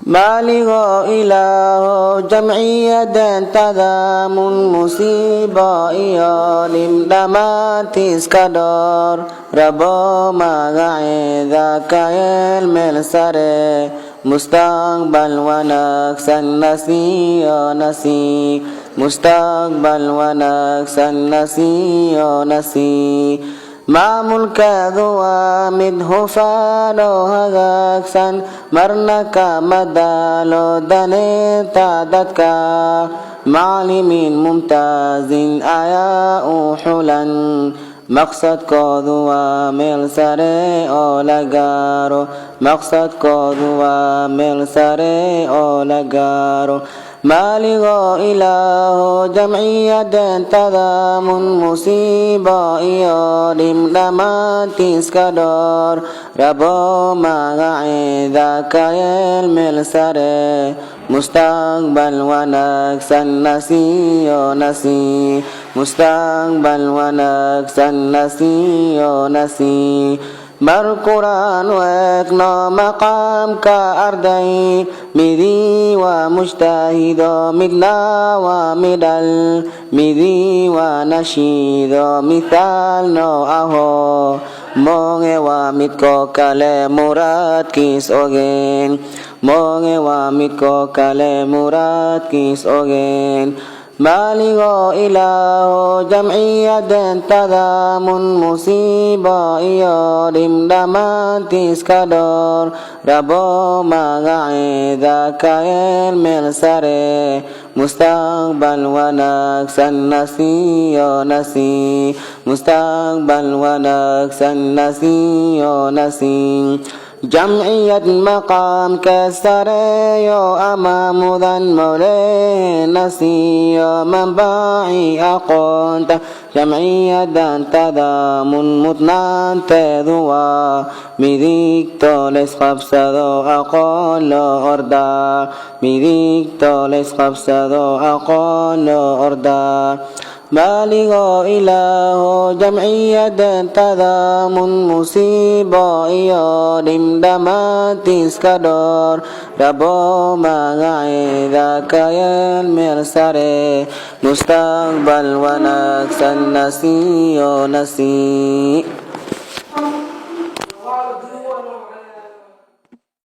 بالغ إله جمعية تضامن musibah iyalim damatis kadar rabo magaida kael melsare mustaqbal wanak sannasi nasi mustaqbal wanak sannasi nasi Mamul kadwa midhu falo hagaksan marnaka madalo dane tadatka Ma'alimin mumtazin aya uhulan Maqsad kodwa mel sare olagaro Maqsad kodwa mel sare olagaro بالغ إله جمعية تضامن musibah iyalim damatis kadar rabo magaida kael melsare mustaqbal wanak sannasi nasi mustaqbal wanak sannasi nasi Berquran wekno maqam ka ardai Midi wa mujtahido midna wa midal Midi wa nashido mithal no aho Monge wa mitko kale murad kis ogen Monge wa mitko kale murad kis ogen بالغ إله جمعية تضامن musibah iyalim damatis kadar rabo magaida kael melsare mustaqbal wanak sannasi nasi mustaqbal wanak sannasi nasi جمعية مقام كسرى أمام ذن مولي نسي منبعي أقونت جمعية تضامن متنان تذوى مذيك تولس خبصدو أقول أردا مذيك تولس خبصدو أقول أردا بالغ إله جمعية تضامن musibah iyalim damatis kadar rabo magaida kael melsare mustaqbal wanak sannasi nasi